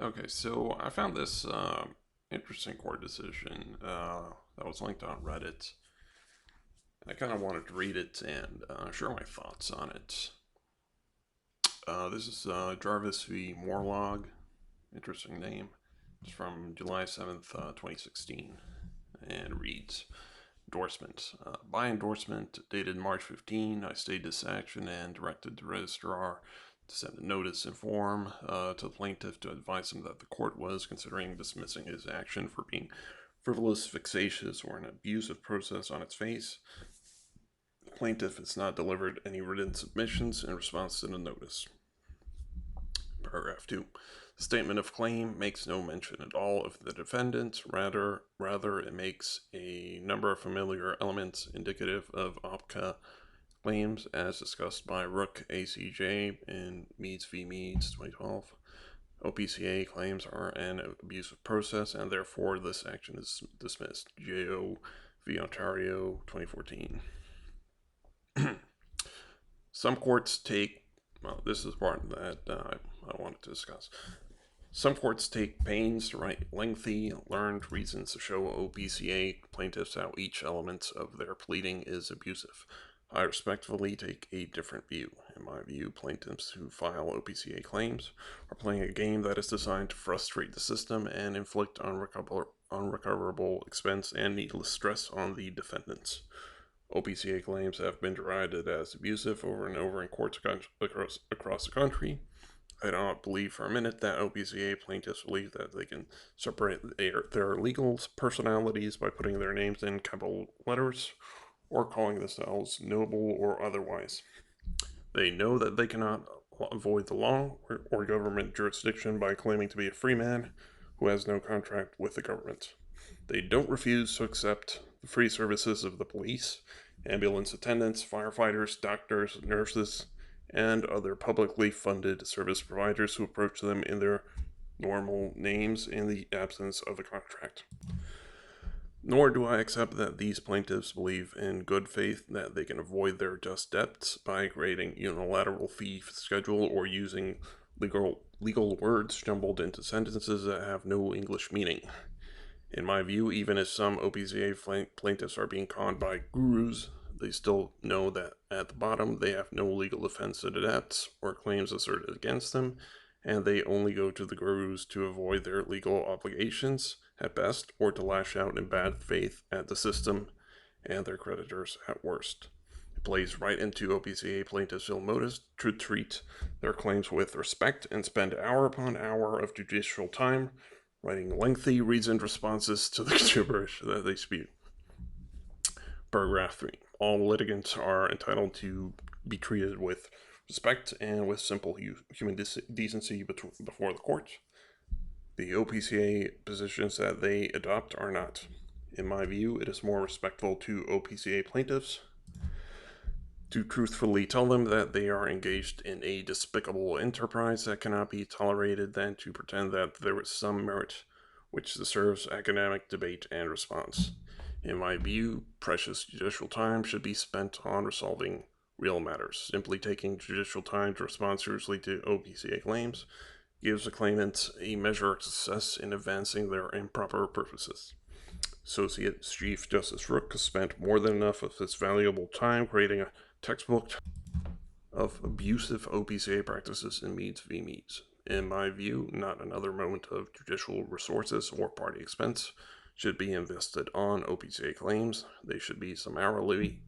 Okay, so I found this interesting court decision that was linked on Reddit. I kind of wanted to read it and share my thoughts on it. This is Jarvis v. Morlog. Interesting name. It's from July 7th, 2016, and reads Endorsement. By endorsement dated March 15, I stayed this action and directed the registrar to send a notice in form to the plaintiff to advise him that the court was considering dismissing his action for being frivolous, vexatious, or an abusive process on its face. The plaintiff has not delivered any written submissions in response to the notice. Paragraph 2. The statement of claim makes no mention at all of the defendant. Rather, it makes a number of familiar elements indicative of OPCA claims as discussed by Rook ACJ in Meads v. Meads 2012. OPCA claims are an abusive process and therefore this action is dismissed. JO v. Ontario 2014. Some courts take, well, this is part that I wanted to discuss. Some courts take pains to write lengthy, learned reasons to show OPCA plaintiffs how each element of their pleading is abusive. I respectfully take a different view. In my view, plaintiffs who file OPCA claims are playing a game that is designed to frustrate the system and inflict unrecoverable expense and needless stress on the defendants. OPCA claims have been derided as abusive over and over in courts across the country. I do not believe for a minute that OPCA plaintiffs believe that they can separate their legal personalities by putting their names in capital letters or calling themselves noble or otherwise. They know that they cannot avoid the law or government jurisdiction by claiming to be a free man who has no contract with the government. They don't refuse to accept the free services of the police, ambulance attendants, firefighters, doctors, nurses, and other publicly funded service providers who approach them in their normal names in the absence of a contract. Nor do I accept that these plaintiffs believe in good faith that they can avoid their just debts by creating unilateral fee schedule or using legal words jumbled into sentences that have no English meaning. In my view, even if some OPCA plaintiffs are being conned by gurus, they still know that at the bottom they have no legal defense to the debts or claims asserted against them, and they only go to the gurus to avoid their legal obligations at best or to lash out in bad faith at the system and their creditors at worst. It plays right into OPCA plaintiffs' ill motives to treat their claims with respect and spend hour upon hour of judicial time writing lengthy, reasoned responses to the gibberish that they spew. Paragraph 3. All litigants are entitled to be treated with respect and with simple human decency before the court. The OPCA positions that they adopt are not. In my view, it is more respectful to OPCA plaintiffs to truthfully tell them that they are engaged in a despicable enterprise that cannot be tolerated than to pretend that there is some merit which deserves academic debate and response. In my view, precious judicial time should be spent on resolving real matters. Simply taking judicial time to respond seriously to OPCA claims gives the claimants a measure of success in advancing their improper purposes. Associate Chief Justice Rook has spent more than enough of his valuable time creating a textbook of abusive OPCA practices in Meads v. Meads. In my view, not another moment of judicial resources or party expense should be invested on OPCA claims. They should be summarily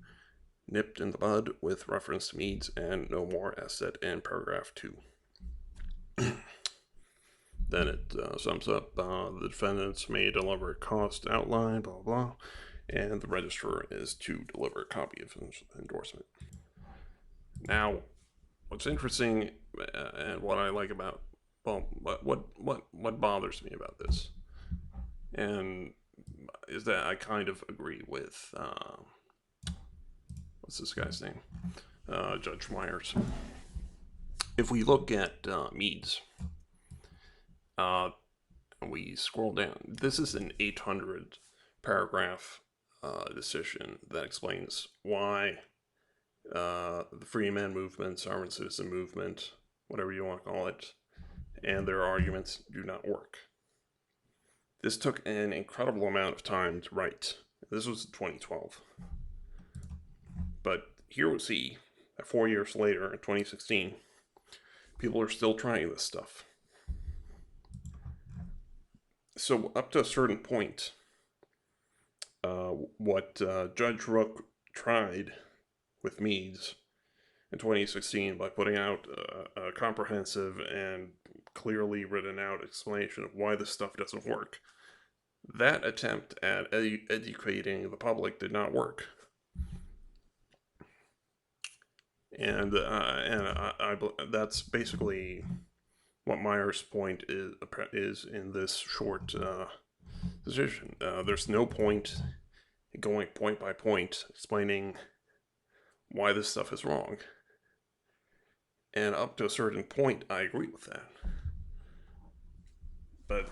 nipped in the bud with reference to Meads and no more, as said in paragraph 2. Then it sums up the defendants may deliver a cost outline, blah, blah, and the registrar is to deliver a copy of his endorsement. Now, what's interesting and what I like about, well, what bothers me about this, and is that I kind of agree with what's this guy's name, Judge Myers. If we look at Meads, uh, and we scroll down, this is an 800 paragraph decision that explains why the free man movement, sovereign citizen movement, whatever you want to call it, and their arguments do not work. This took an incredible amount of time to write. This was 2012. But here we see, 4 years later, in 2016, people are still trying this stuff. So up to a certain point, what Judge Rook tried with Meads in 2016 by putting out a comprehensive and clearly written out explanation of why this stuff doesn't work. That attempt at educating the public did not work. And that's basically what Meyer's point is in this short decision. There's no point going point by point explaining why this stuff is wrong. And up to a certain point, I agree with that. But,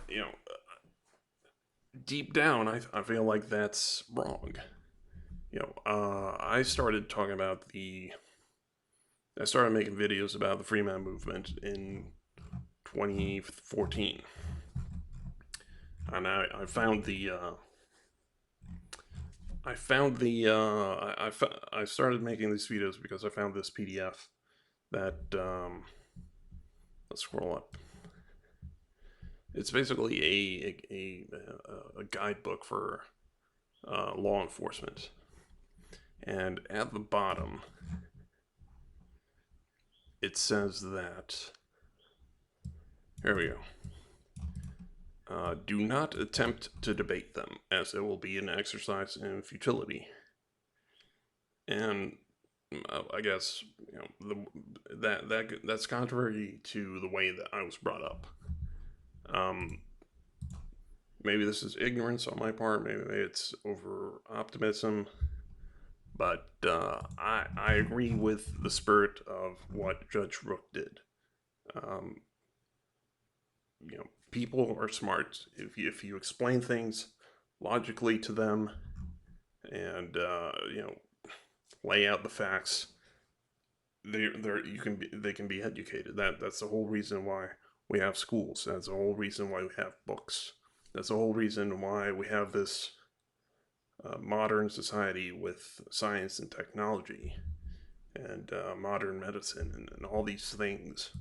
deep down, I feel like that's wrong. I started making videos about the Free Man movement in 2014. And I started making these videos because I found this PDF that, let's scroll up. It's basically a guidebook for law enforcement. And at the bottom, it says that, here we go. Do not attempt to debate them, as it will be an exercise in futility. And I guess that's contrary to the way that I was brought up. Maybe this is ignorance on my part. Maybe it's over optimism. But I agree with the spirit of what Judge Rook did. People are smart. If you explain things logically to them, and lay out the facts, they can be educated. That's the whole reason why we have schools. That's the whole reason why we have books. That's the whole reason why we have this modern society with science and technology and modern medicine and all these things.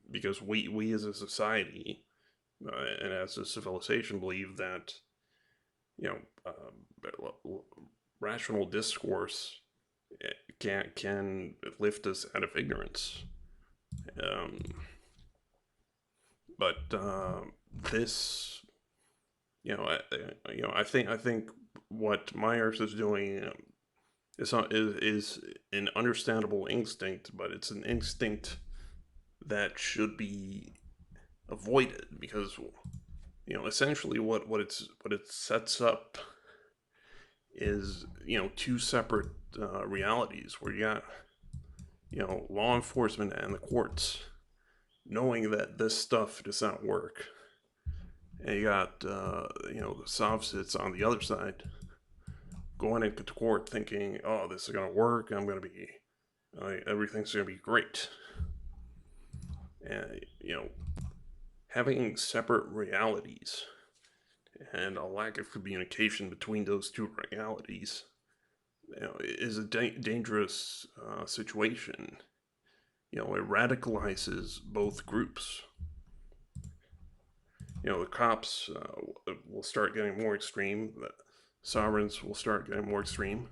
Because we as a society and as a civilization believe that rational discourse can lift us out of ignorance. But this, I think what Myers is doing is an understandable instinct, but it's an instinct that should be avoided, because essentially what it sets up is two separate realities, where you got law enforcement and the courts knowing that this stuff does not work, and you got the sophomores on the other side going into court thinking, oh, this is gonna work, everything's gonna be great. And having separate realities and a lack of communication between those two realities is a dangerous situation. It radicalizes both groups. The cops will start getting more extreme. The sovereigns will start getting more extreme.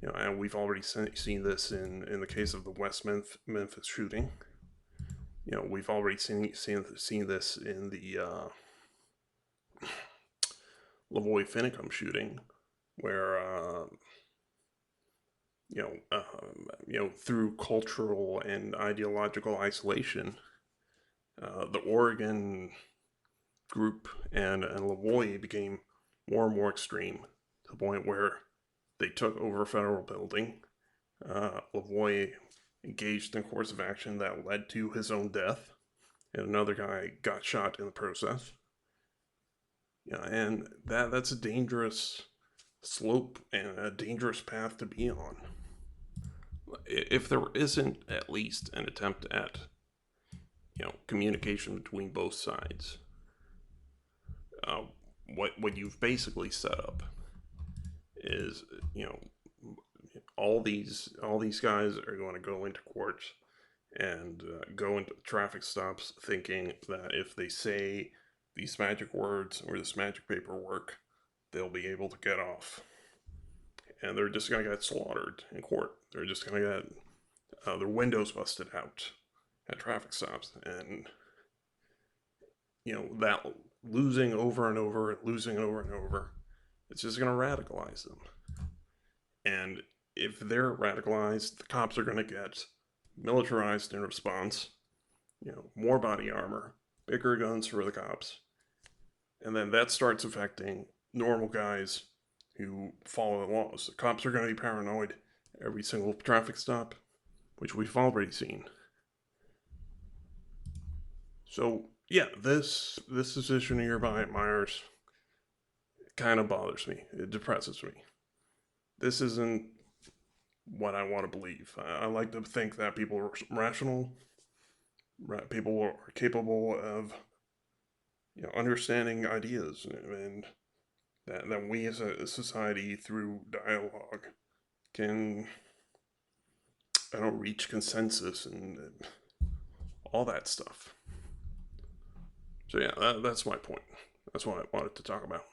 And we've already seen this in the case of the West Memphis shooting. We've already seen this in the Lavoy Finicum shooting, where through cultural and ideological isolation, the Oregon group and Lavoy became more and more extreme, to the point where they took over a federal building. Lavoy engaged in a course of action that led to his own death, and another guy got shot in the process. And that's a dangerous slope and a dangerous path to be on. If there isn't at least an attempt at communication between both sides. Uh, what you've basically set up is, all these guys are going to go into court and go into traffic stops thinking that if they say these magic words or this magic paperwork, they'll be able to get off. And they're just going to get slaughtered in court. They're just going to get their windows busted out at traffic stops. And, that losing over and over, losing over and over, it's just going to radicalize them. And if they're radicalized, the cops are going to get militarized in response, more body armor, bigger guns for the cops. And then that starts affecting normal guys who follow the laws. The cops are going to be paranoid every single traffic stop, which we've already seen. So, yeah, this decision here by Myers kind of bothers me. It depresses me. This isn't what I want to believe. I like to think that people are rational, people are capable of understanding ideas, and that we as a society, through dialogue, can reach consensus and all that stuff. So yeah, that's my point. That's what I wanted to talk about.